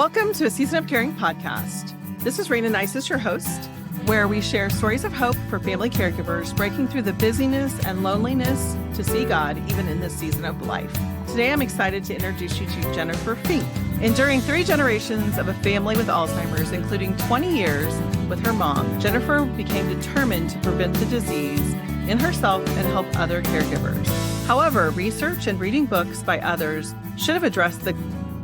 Welcome to a Season of Caring podcast. This is Raina Nices, your host, where we share stories of hope for family caregivers, breaking through the busyness and loneliness to see God even in this season of life. Today, I'm excited to introduce you to Jennifer Fink. Enduring 3 generations of a family with Alzheimer's, including 20 years with her mom, Jennifer became determined to prevent the disease in herself and help other caregivers. However, research and reading books by others should have addressed the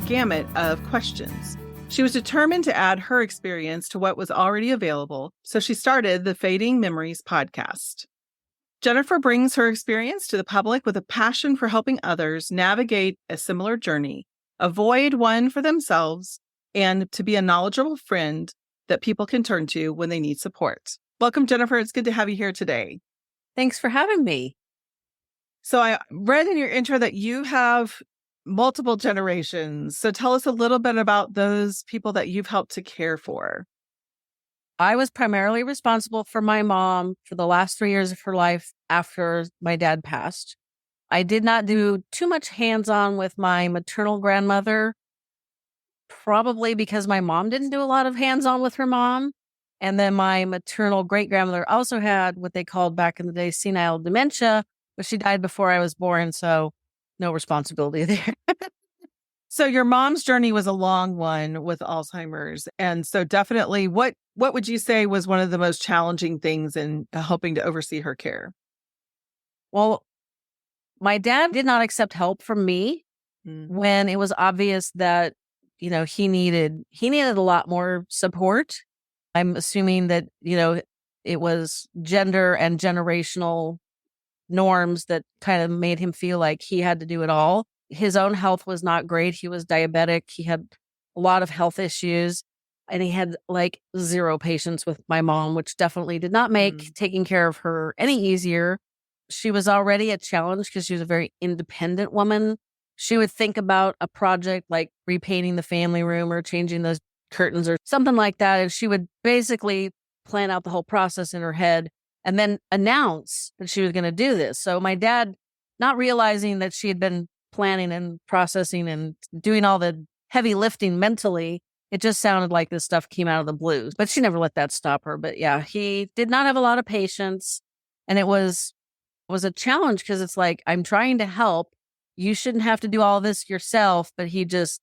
gamut of questions. She was determined to add her experience to what was already available, so she started the Fading Memories podcast. Jennifer brings her experience to the public with a passion for helping others navigate a similar journey, avoid one for themselves, and to be a knowledgeable friend that people can turn to when they need support. Welcome, Jennifer. It's good to have you here today. Thanks for having me. So I read in your intro that you have multiple generations. So tell us a little bit about those people that you've helped to care for. I was primarily responsible for my mom for the last 3 years of her life after my dad passed. I did not do too much hands-on with my maternal grandmother, probably because my mom didn't do a lot of hands-on with her mom. And then my maternal great-grandmother also had what they called back in the day senile dementia, but she died before I was born, so no responsibility there. So your mom's journey was a long one with Alzheimer's. And so definitely, what would you say was one of the most challenging things in helping to oversee her care? Well, my dad did not accept help from me when it was obvious that, he needed a lot more support. I'm assuming that, it was gender and generational norms that kind of made him feel like he had to do it all. His own health was not great. He was diabetic. He had a lot of health issues, and he had like 0 patience with my mom, which definitely did not make taking care of her any easier. She was already a challenge because she was a very independent woman. She would think about a project like repainting the family room or changing those curtains or something like that, and she would basically plan out the whole process in her head and then announce that she was going to do this. So my dad, not realizing that she had been planning and processing and doing all the heavy lifting mentally, it just sounded like this stuff came out of the blue. But she never let that stop her. But yeah, he did not have a lot of patience. And it was a challenge because it's like, I'm trying to help. You shouldn't have to do all this yourself. But he just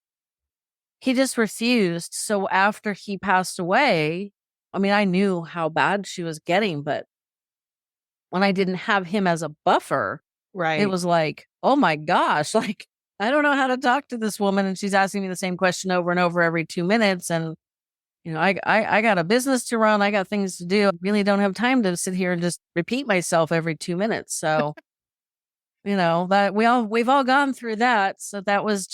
refused. So after he passed away, I mean, I knew how bad she was getting, but when I didn't have him as a buffer, Right. It was like, oh my gosh, like, I don't know how to talk to this woman. And she's asking me the same question over and over every 2 minutes. And, I got a business to run. I got things to do. I really don't have time to sit here and just repeat myself every 2 minutes. So, that we've all gone through that. So that was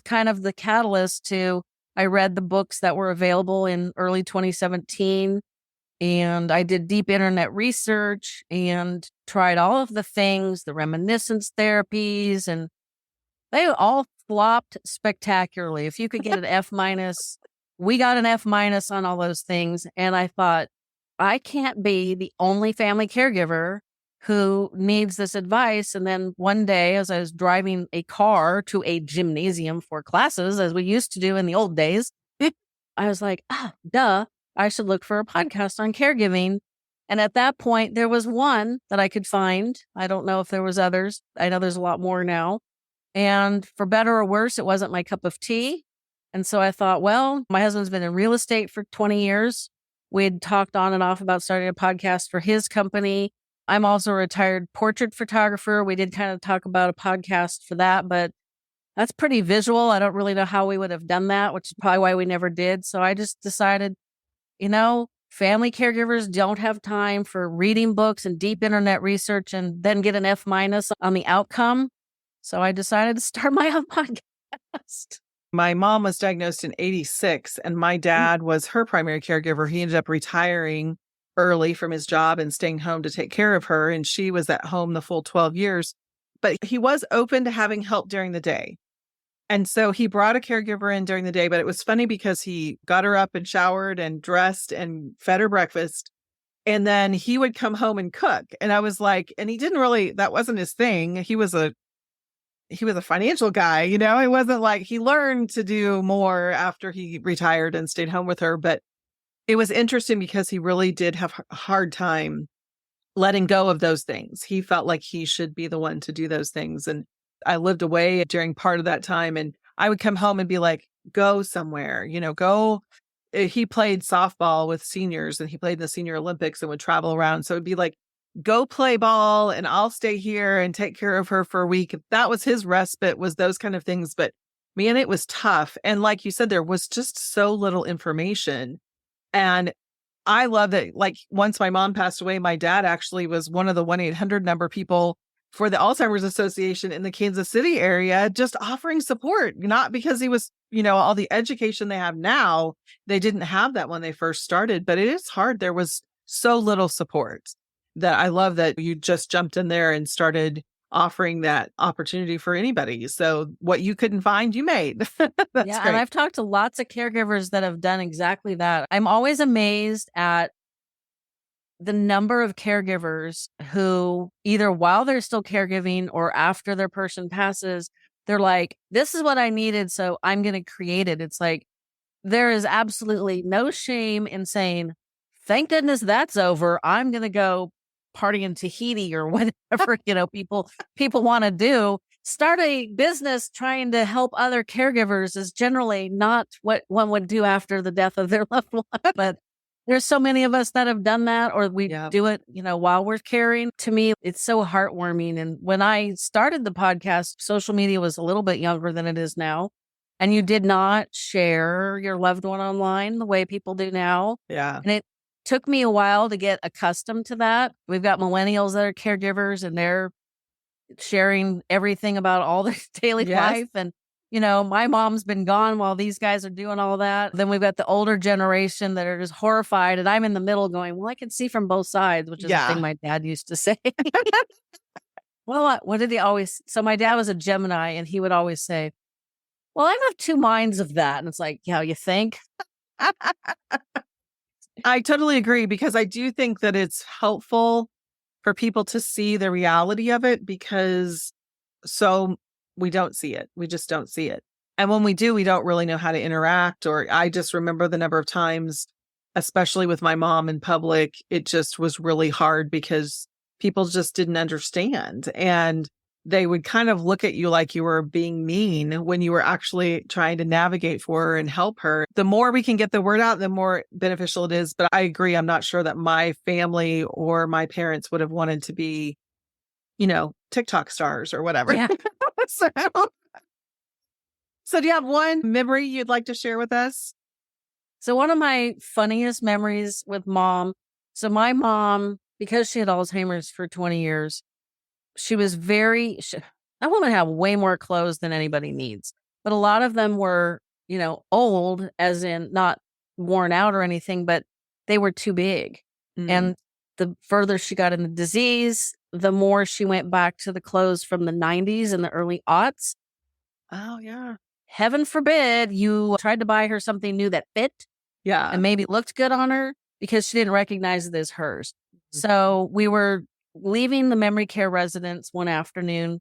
kind of the catalyst to, I read the books that were available in early 2017. And I did deep internet research and tried all of the things, the reminiscence therapies, and they all flopped spectacularly. If you could get an F minus, we got an F minus on all those things. And I thought, I can't be the only family caregiver who needs this advice. And then one day, as I was driving a car to a gymnasium for classes, as we used to do in the old days, I was like, duh. I should look for a podcast on caregiving. And at that point, there was one that I could find. I don't know if there was others. I know there's a lot more now. And for better or worse, it wasn't my cup of tea. And so I thought, well, my husband's been in real estate for 20 years. We'd talked on and off about starting a podcast for his company. I'm also a retired portrait photographer. We did kind of talk about a podcast for that, but that's pretty visual. I don't really know how we would have done that, which is probably why we never did. So I just decided, family caregivers don't have time for reading books and deep internet research and then get an F minus on the outcome. So I decided to start my own podcast. My mom was diagnosed in 86 and my dad was her primary caregiver. He ended up retiring early from his job and staying home to take care of her. And she was at home the full 12 years, but he was open to having help during the day. And so he brought a caregiver in during the day, but it was funny because he got her up and showered and dressed and fed her breakfast. And then he would come home and cook. And I was like, and he didn't really, that wasn't his thing. He was a he was a financial guy, it wasn't like he learned to do more after he retired and stayed home with her. But it was interesting because he really did have a hard time letting go of those things. He felt like he should be the one to do those things. And I lived away during part of that time, and I would come home and be like, go somewhere, go. He played softball with seniors and he played in the Senior Olympics and would travel around. So it'd be like, go play ball and I'll stay here and take care of her for a week. That was his respite, was those kind of things. But man, it was tough. And like you said, there was just so little information. And I love that. Like, once my mom passed away, my dad actually was one of the 1-800 number people for the Alzheimer's Association in the Kansas City area, just offering support, not because he was, all the education they have now. They didn't have that when they first started, but it is hard. There was so little support that I love that you just jumped in there and started offering that opportunity for anybody. So what you couldn't find, you made. That's Yeah. great. And I've talked to lots of caregivers that have done exactly that. I'm always amazed at the number of caregivers who either while they're still caregiving or after their person passes, they're like, this is what I needed, so I'm going to create it. It's like, there is absolutely no shame in saying, thank goodness that's over. I'm going to go party in Tahiti or whatever, people want to do. Start a business trying to help other caregivers is generally not what one would do after the death of their loved one. But there's so many of us that have done that, or we do it, while we're caring. To me, it's so heartwarming. And when I started the podcast, social media was a little bit younger than it is now. And you did not share your loved one online the way people do now. Yeah. And it took me a while to get accustomed to that. We've got millennials that are caregivers and they're sharing everything about all their daily life. And, my mom's been gone while these guys are doing all that. Then we've got the older generation that are just horrified. And I'm in the middle going, well, I can see from both sides, which is the thing my dad used to say. Well, what did he always? So my dad was a Gemini and he would always say, well, I have two minds of that. And it's like, yeah, you think? I totally agree, because I do think that it's helpful for people to see the reality of it, because we don't see it. We just don't see it. And when we do, we don't really know how to interact. Or I just remember the number of times, especially with my mom in public, it just was really hard because people just didn't understand. And they would kind of look at you like you were being mean when you were actually trying to navigate for her and help her. The more we can get the word out, the more beneficial it is. But I agree. I'm not sure that my family or my parents would have wanted to be, TikTok stars or whatever. Yeah. So do you have one memory you'd like to share with us? So one of my funniest memories with mom. So my mom, because she had Alzheimer's for 20 years, she was that woman had way more clothes than anybody needs. But a lot of them were, old, as in not worn out or anything, but they were too big. Mm. And the further she got in the disease, the more she went back to the clothes from the 90s and the early aughts. Oh, yeah. Heaven forbid you tried to buy her something new that fit. Yeah. And maybe looked good on her, because she didn't recognize it as hers. Mm-hmm. So we were leaving the memory care residence one afternoon,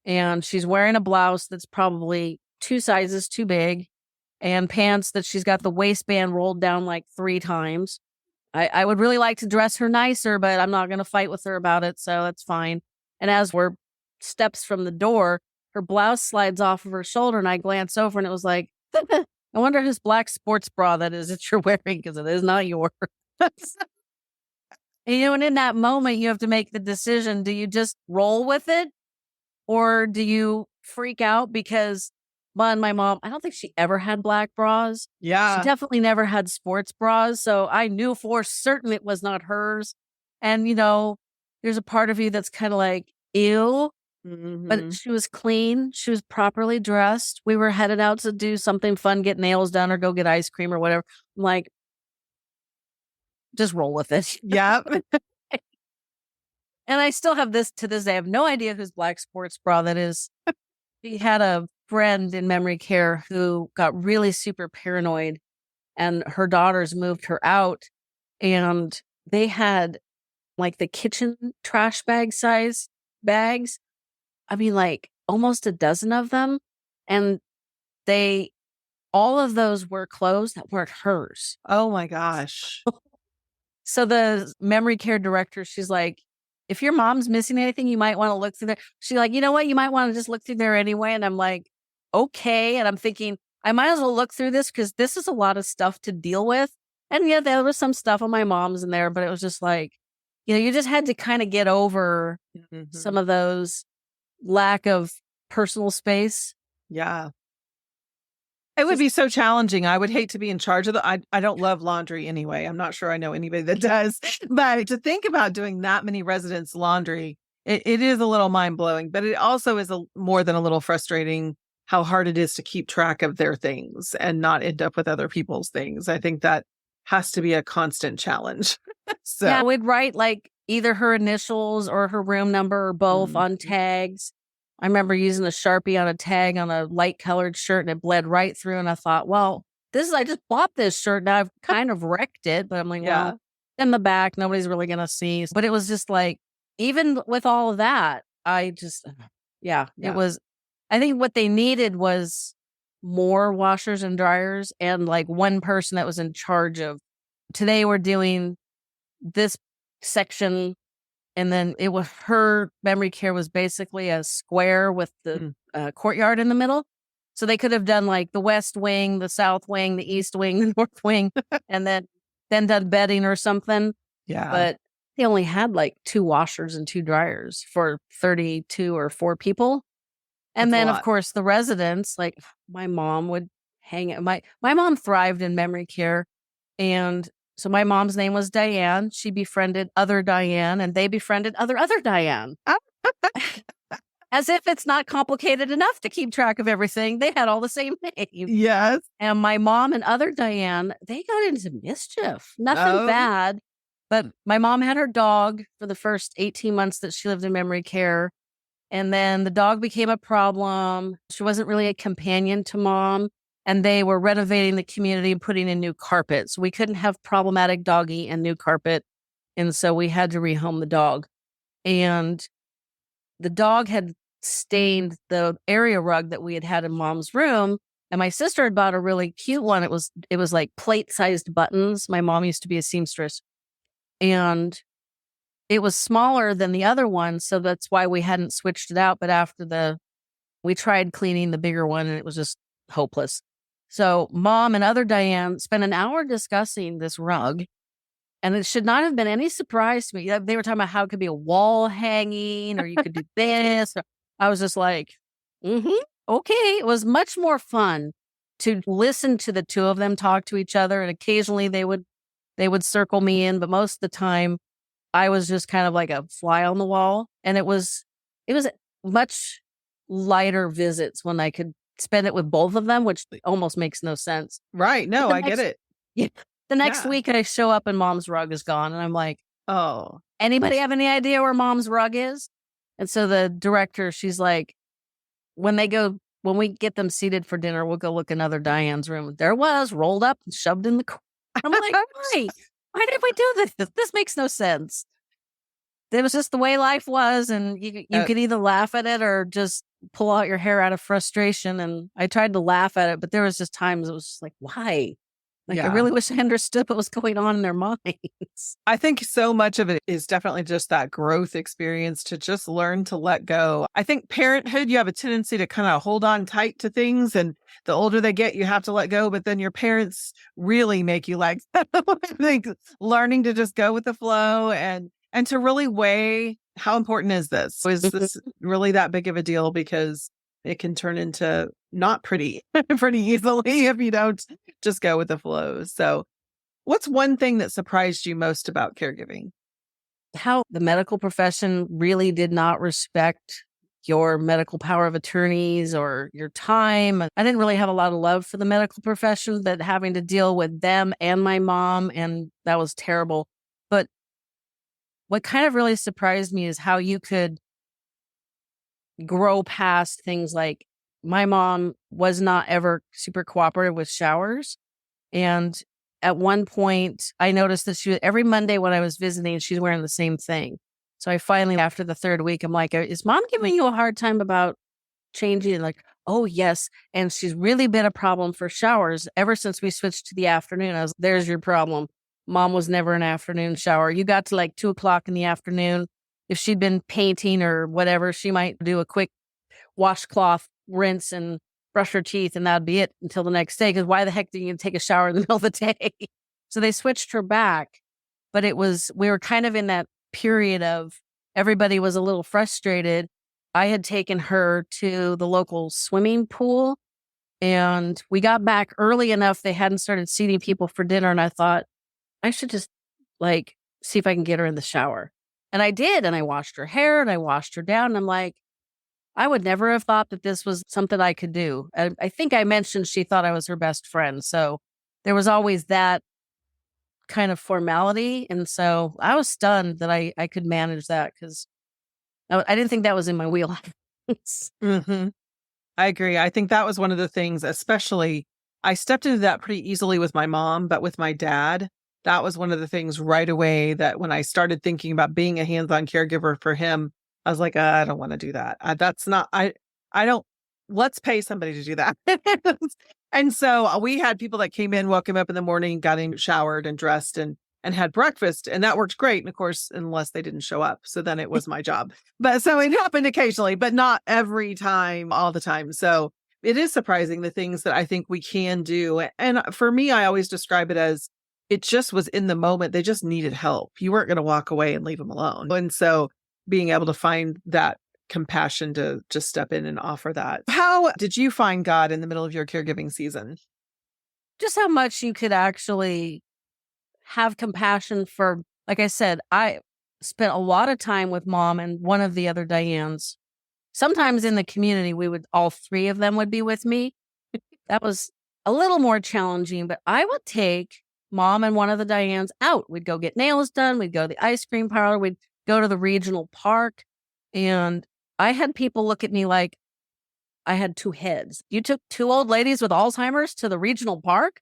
and she's wearing a blouse that's probably 2 sizes too big, and pants that she's got the waistband rolled down like 3 times. I would really like to dress her nicer, but I'm not going to fight with her about it, so that's fine. And as we're steps from the door, her blouse slides off of her shoulder, and I glance over, and it was like, I wonder whose black sports bra that is that you're wearing, because it is not yours. And in that moment, you have to make the decision. Do you just roll with it, or do you freak out? Because my mom, I don't think she ever had black bras. Yeah. She definitely never had sports bras. So I knew for certain it was not hers. And, there's a part of you that's kind of like, ew. Mm-hmm. But she was clean. She was properly dressed. We were headed out to do something fun, get nails done or go get ice cream or whatever. I'm like, just roll with it. Yeah. And I still have this to this day. I have no idea whose black sports bra that is. She had a friend in memory care who got really super paranoid, and her daughters moved her out, and they had like the kitchen trash bag size bags. I mean, like almost a dozen of them. And all of those were clothes that weren't hers. Oh my gosh. So the memory care director, she's like, if your mom's missing anything, you might want to look through there. She's like, you know what? You might want to just look through there anyway. And I'm like, okay. And I'm thinking, I might as well look through this because this is a lot of stuff to deal with. And yeah, there was some stuff on my mom's in there, but it was just like, you just had to kind of get over some of those lack of personal space. Yeah. It would be so challenging. I would hate to be in charge of I don't love laundry anyway. I'm not sure I know anybody that does. But to think about doing that many residents' laundry, it is a little mind-blowing. But it also is more than a little frustrating how hard it is to keep track of their things and not end up with other people's things. I think that has to be a constant challenge. So yeah, we'd write like either her initials or her room number or both on tags. I remember using a Sharpie on a tag on a light colored shirt and it bled right through. And I thought, well, I just bought this shirt. Now I've kind of wrecked it. But I'm like, well, in the back, nobody's really going to see. But it was just like, even with all of that, it was, I think what they needed was more washers and dryers and like one person that was in charge of, today we're doing this section. And then her memory care was basically a square with the courtyard in the middle. So they could have done like the west wing, the south wing, the east wing, the north wing, and then done bedding or something. Yeah. But they only had like 2 washers and 2 dryers for 32 or 4 people. And then, of course, the residents, like my mom would hang out. My mom thrived in memory care. And so my mom's name was Diane. She befriended other Diane, and they befriended other Diane. As if it's not complicated enough to keep track of everything. They had all the same names. Yes. And my mom and other Diane, they got into mischief. Nothing bad. But my mom had her dog for the first 18 months that she lived in memory care. And then the dog became a problem. She wasn't really a companion to mom. And they were renovating the community and putting in new carpets. We couldn't have problematic doggy and new carpet. And so we had to rehome the dog. And the dog had stained the area rug that we had in mom's room. And my sister had bought a really cute one. It was like plate-sized buttons. My mom used to be a seamstress. And it was smaller than the other one. So that's why we hadn't switched it out. But we tried cleaning the bigger one and it was just hopeless. So mom and other Diane spent an hour discussing this rug, and it should not have been any surprise to me. They were talking about how it could be a wall hanging or you could do this. I was just like, okay. It was much more fun to listen to the two of them talk to each other. And occasionally they would circle me in, but most of the time I was just kind of like a fly on the wall. And it was much lighter visits when I could spend it with both of them, which almost makes no sense. Right. No, I get it. Yeah. The next week I show up and mom's rug is gone. And I'm like, oh, anybody have any idea where mom's rug is? And so the director, she's like, when we get them seated for dinner, we'll go look in other Diane's room. There it was, rolled up and shoved in the corner. I'm like, why did we do this? This makes no sense. It was just the way life was. And you could either laugh at it or just pull out your hair out of frustration. And I tried to laugh at it, but there was just times it was just like, why? Like, I really wish I understood what was going on in their minds. I think so much of it is definitely just that growth experience to just learn to let go. I think parenthood, you have a tendency to kind of hold on tight to things. And the older they get, you have to let go. But then your parents really make you like, I think learning to just go with the flow and to really weigh how important is this? Is this really that big of a deal? Because it can turn into not pretty easily if you don't just go with the flow. So what's one thing that surprised you most about caregiving? How the medical profession really did not respect your medical power of attorneys or your time. I didn't really have a lot of love for the medical profession, but having to deal with them and my mom, and that was terrible. But what kind of really surprised me is how you could grow past things like my mom was not ever super cooperative with showers. And at one point I noticed that every Monday when I was visiting, she's wearing the same thing. So I finally, after the 3rd week, I'm like, is mom giving you a hard time about changing? Like, oh, yes. And she's really been a problem for showers ever since we switched to the afternoon. I was, there's your problem. Mom was never an afternoon shower. You got to like 2:00 in the afternoon. If she'd been painting or whatever, she might do a quick washcloth rinse and brush her teeth, and that'd be it until the next day. Because why the heck did you take a shower in the middle of the day? So they switched her back. But we were kind of in that period of everybody was a little frustrated. I had taken her to the local swimming pool, and we got back early enough. They hadn't started seating people for dinner. And I thought, I should just like see if I can get her in the shower. And I did. And I washed her hair and I washed her down. And I'm like, I would never have thought that this was something I could do. I think I mentioned she thought I was her best friend. So there was always that kind of formality. And so I was stunned that I could manage that because I didn't think that was in my wheelhouse. Mm-hmm. I agree. I think that was one of the things, especially I stepped into that pretty easily with my mom, but with my dad, that was one of the things right away that when I started thinking about being a hands-on caregiver for him, I was like, I don't want to do that. That's not, I don't, let's pay somebody to do that. And so we had people that came in, woke him up in the morning, got him showered and dressed and had breakfast. And that worked great. And of course, unless they didn't show up. So then it was my job. But so it happened occasionally, but not every time, all the time. So it is surprising the things that I think we can do. And for me, I always describe it as it just was in the moment. They just needed help. You weren't going to walk away and leave them alone. And so being able to find that compassion to just step in and offer that. How did you find God in the middle of your caregiving season? Just how much you could actually have compassion for, like I said, I spent a lot of time with Mom and one of the other Dianes. Sometimes in the community, all three of them would be with me. That was a little more challenging, but I would take Mom and one of the Dianes out. We'd go get nails done. We'd go to the ice cream parlor. We'd go to the regional park. And I had people look at me like I had two heads. You took two old ladies with Alzheimer's to the regional park?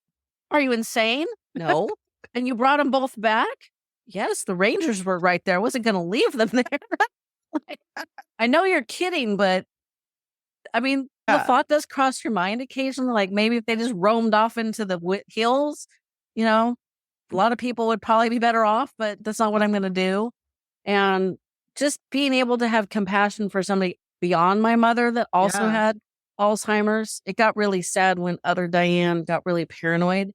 Are you insane? No. And you brought them both back? Yes, the Rangers were right there. I wasn't going to leave them there. I know you're kidding, but I mean, the thought does cross your mind occasionally. Like maybe if they just roamed off into the hills, a lot of people would probably be better off, but that's not what I'm going to do. And just being able to have compassion for somebody beyond my mother that also had Alzheimer's. It got really sad when other Diane got really paranoid.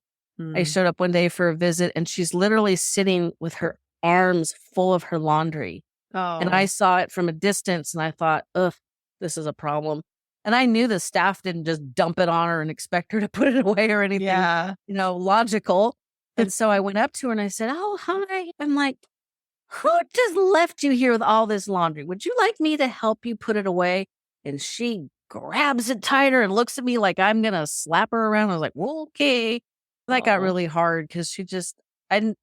I showed up one day for a visit and she's literally sitting with her arms full of her laundry. Oh. And I saw it from a distance and I thought, ugh, this is a problem. And I knew the staff didn't just dump it on her and expect her to put it away or anything, logical. And so I went up to her and I said, oh, hi. I'm like, who just left you here with all this laundry? Would you like me to help you put it away? And she grabs it tighter and looks at me like I'm going to slap her around. I was like, well, okay. That got really hard because I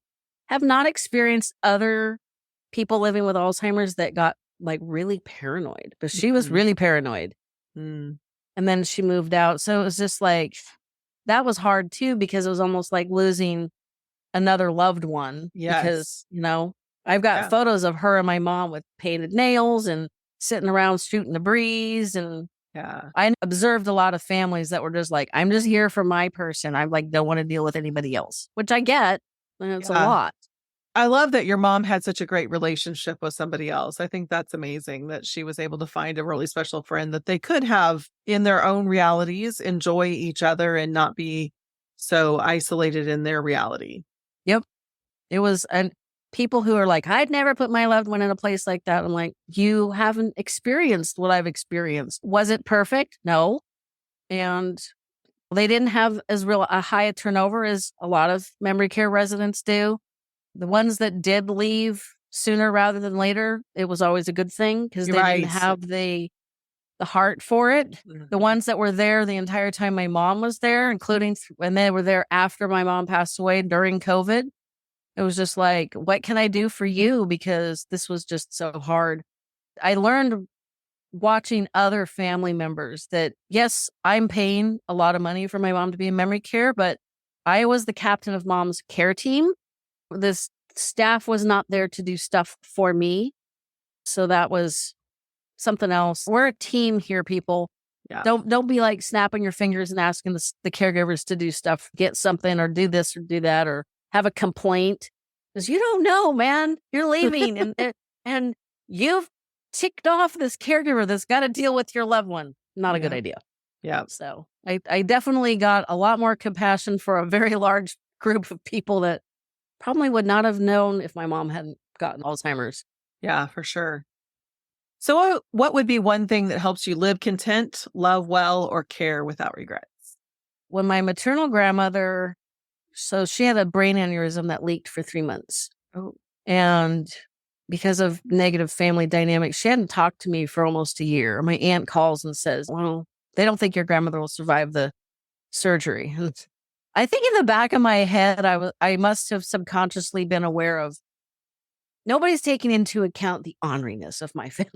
have not experienced other people living with Alzheimer's that got like really paranoid, but she was really paranoid. And then she moved out. So it was just like, that was hard too, because it was almost like losing another loved one. Yes. Because, I've got photos of her and my mom with painted nails and sitting around shooting the breeze. And I observed a lot of families that were just like, I'm just here for my person. I don't want to deal with anybody else, which I get. And it's a lot. I love that your mom had such a great relationship with somebody else. I think that's amazing that she was able to find a really special friend that they could have in their own realities, enjoy each other and not be so isolated in their reality. Yep. It was, and people who are like, I'd never put my loved one in a place like that. I'm like, you haven't experienced what I've experienced. Was it perfect? No. And they didn't have a high a turnover as a lot of memory care residents do. The ones that did leave sooner rather than later, it was always a good thing because they didn't have the heart for it. The ones that were there the entire time my mom was there, including when they were there after my mom passed away during COVID, it was just like, what can I do for you? Because this was just so hard. I learned watching other family members that, yes, I'm paying a lot of money for my mom to be in memory care, but I was the captain of Mom's care team. This staff was not there to do stuff for me. So that was something else. We're a team here, people. Yeah. Don't be like snapping your fingers and asking the caregivers to do stuff, get something or do this or do that or have a complaint. Because you don't know, man. You're leaving and you've ticked off this caregiver that's got to deal with your loved one. Not a good idea. Yeah. So I definitely got a lot more compassion for a very large group of people that probably would not have known if my mom hadn't gotten Alzheimer's. Yeah, for sure. So what would be one thing that helps you live content, love well, or care without regrets? When my maternal grandmother, so she had a brain aneurysm that leaked for 3 months. Oh. And because of negative family dynamics, she hadn't talked to me for almost a year. My aunt calls and says, well, they don't think your grandmother will survive the surgery. And I think in the back of my head, I must have subconsciously been aware of nobody's taking into account the orneriness of my family.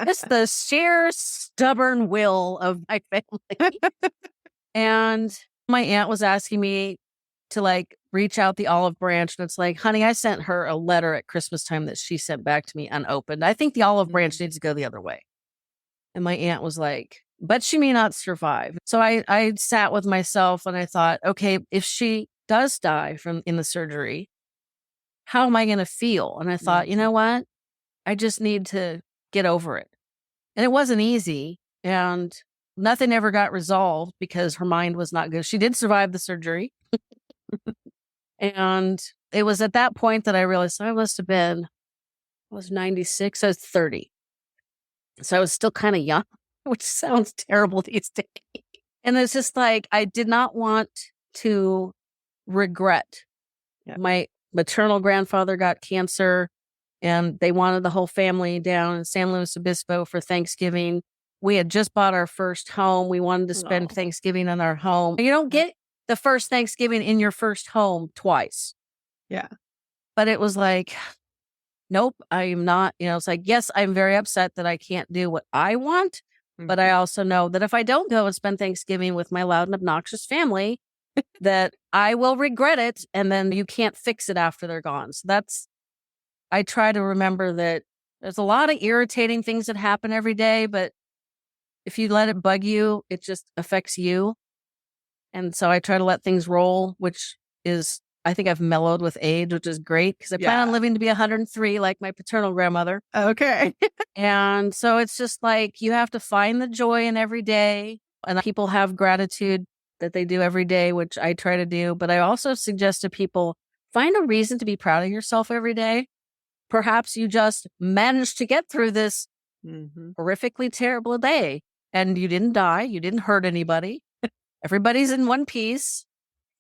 It's the sheer stubborn will of my family. And my aunt was asking me to like reach out the olive branch. And it's like, honey, I sent her a letter at Christmas time that she sent back to me unopened. I think the olive branch needs to go the other way. And my aunt was like, but she may not survive. So I sat with myself and I thought, okay, if she does die in the surgery, how am I going to feel? And I thought, you know what? I just need to get over it. And it wasn't easy. And nothing ever got resolved because her mind was not good. She did survive the surgery. And it was at that point that I realized I must have been, I was 96, I was 30. So I was still kind of young, which sounds terrible these days. And it's just like, I did not want to regret. Yeah. My maternal grandfather got cancer and they wanted the whole family down in San Luis Obispo for Thanksgiving. We had just bought our first home. We wanted to spend Thanksgiving in our home. You don't get the first Thanksgiving in your first home twice. Yeah. But it was like, nope, I'm not, it's like, yes, I'm very upset that I can't do what I want. But I also know that if I don't go and spend Thanksgiving with my loud and obnoxious family, that I will regret it. And then you can't fix it after they're gone. So I try to remember that there's a lot of irritating things that happen every day, but if you let it bug you, it just affects you. And so I try to let things roll, which is, I think I've mellowed with age, which is great because I plan on living to be 103 like my paternal grandmother. Okay. And so it's just like you have to find the joy in every day. And people have gratitude that they do every day, which I try to do. But I also suggest to people, find a reason to be proud of yourself every day. Perhaps you just managed to get through this horrifically terrible day and you didn't die. You didn't hurt anybody. Everybody's in one piece.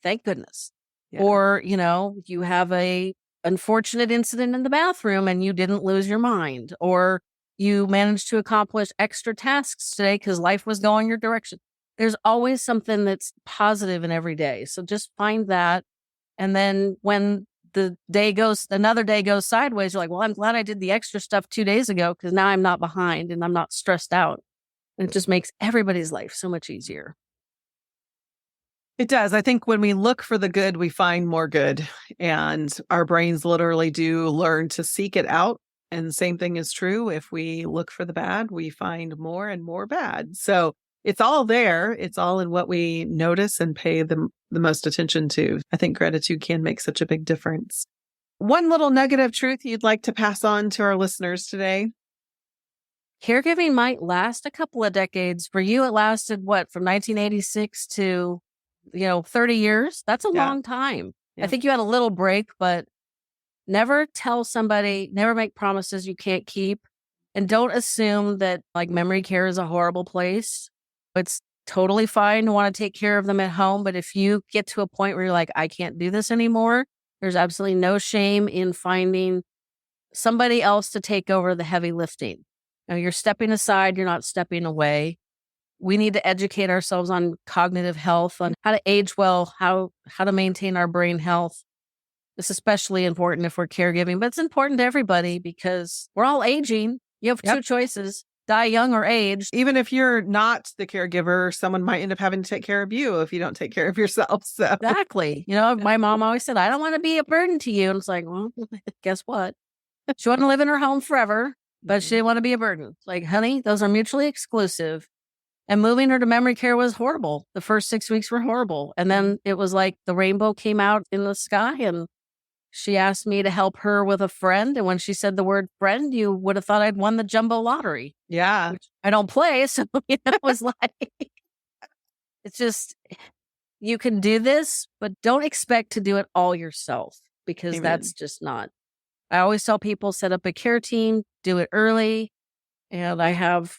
Thank goodness. Yeah. Or, you have a unfortunate incident in the bathroom and you didn't lose your mind. Or you managed to accomplish extra tasks today because life was going your direction. There's always something that's positive in every day. So just find that. And then when another day goes sideways, you're like, well, I'm glad I did the extra stuff 2 days ago because now I'm not behind and I'm not stressed out. And it just makes everybody's life so much easier. It does. I think when we look for the good, we find more good. And our brains literally do learn to seek it out. And the same thing is true. If we look for the bad, we find more and more bad. So it's all there. It's all in what we notice and pay the most attention to. I think gratitude can make such a big difference. One little nugget of truth you'd like to pass on to our listeners today? Caregiving might last a couple of decades. For you, it lasted from 1986 to 30 years. That's a long time. Yeah. I think you had a little break, but never make promises you can't keep. And don't assume that memory care is a horrible place. It's totally fine to want to take care of them at home. But if you get to a point where you're like, I can't do this anymore, there's absolutely no shame in finding somebody else to take over the heavy lifting. You're stepping aside, you're not stepping away. We need to educate ourselves on cognitive health, on how to age well, how to maintain our brain health. It's especially important if we're caregiving, but it's important to everybody because we're all aging. You have two choices, die young or age. Even if you're not the caregiver, someone might end up having to take care of you if you don't take care of yourself. So exactly. My mom always said, I don't want to be a burden to you. And it's like, well, guess what? She wouldn't live in her home forever. but she didn't want to be a burden. Like, honey, those are mutually exclusive. And moving her to memory care was horrible. The first 6 weeks were horrible. And then it was like the rainbow came out in the sky, and she asked me to help her with a friend. And when she said the word friend, you would have thought I'd won the jumbo lottery. Yeah. Which I don't play. So it was like, it's just, you can do this, but don't expect to do it all yourself, because Amen. That's just not. I always tell people, set up a care team, do it early. And I have,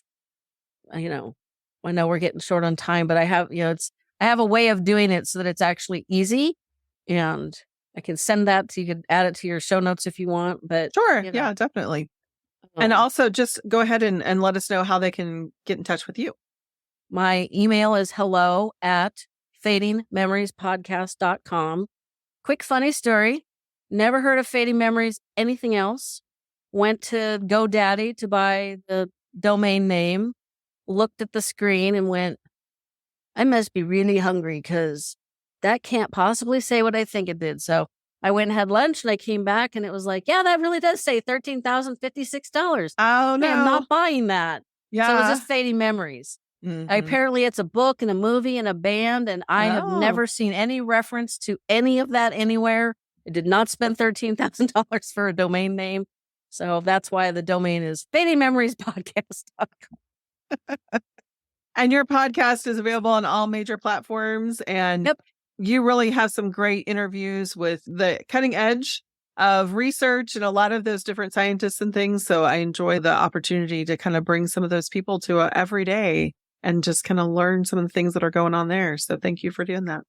I know we're getting short on time, but I have a way of doing it so that it's actually easy, and I can send that to you. Can add it to your show notes if you want, but Sure. Yeah, definitely. And also just go ahead and let us know how they can get in touch with you. My email is hello@fadingmemoriespodcast.com. Quick funny story. Never heard of Fading Memories, anything else. Went to GoDaddy to buy the domain name. Looked at the screen and went, I must be really hungry because that can't possibly say what I think it did. So I went and had lunch, and I came back and it was like, yeah, that really does say $13,056. Oh, no. Hey, I'm not buying that. Yeah. So it was just Fading Memories. Apparently it's a book and a movie and a band, and I have never seen any reference to any of that anywhere. I did not spend $13,000 for a domain name. So that's why the domain is fadingmemoriespodcast.com. And your podcast is available on all major platforms. And you really have some great interviews with the cutting edge of research and a lot of those different scientists and things. So I enjoy the opportunity to kind of bring some of those people to every day and just kind of learn some of the things that are going on there. So thank you for doing that.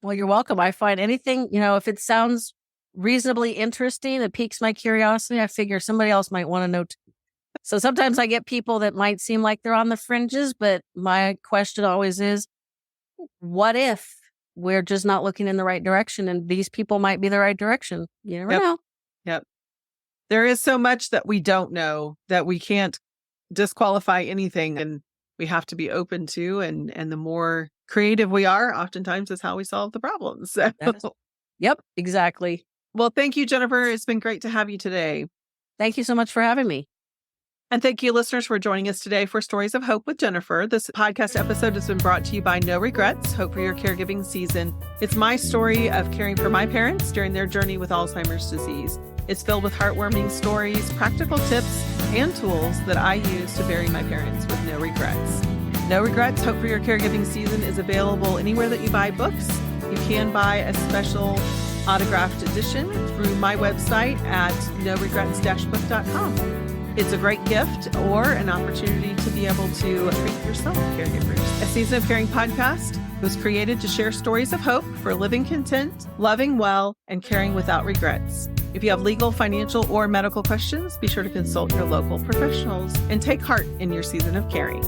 Well, you're welcome. I find anything, if it sounds reasonably interesting, it piques my curiosity. I figure somebody else might want to know too. So sometimes I get people that might seem like they're on the fringes, but my question always is, what if we're just not looking in the right direction and these people might be the right direction? You never know. Yep. There is so much that we don't know that we can't disqualify anything, and we have to be open to. And the more creative we are, oftentimes is how we solve the problems. So. Yep, exactly. Well, thank you, Jennifer. It's been great to have you today. Thank you so much for having me. And thank you, listeners, for joining us today for Stories of Hope with Jennifer. This podcast episode has been brought to you by No Regrets, Hope for Your Caregiving Season. It's my story of caring for my parents during their journey with Alzheimer's disease. It's filled with heartwarming stories, practical tips, and tools that I use to bury my parents with no regrets. No Regrets, Hope for Your Caregiving Season is available anywhere that you buy books. You can buy a special autographed edition through my website at noregrets-book.com. It's a great gift or an opportunity to be able to treat yourself, caregivers. A Season of Caring podcast was created to share stories of hope for living content, loving well, and caring without regrets. If you have legal, financial, or medical questions, be sure to consult your local professionals and take heart in your season of caring.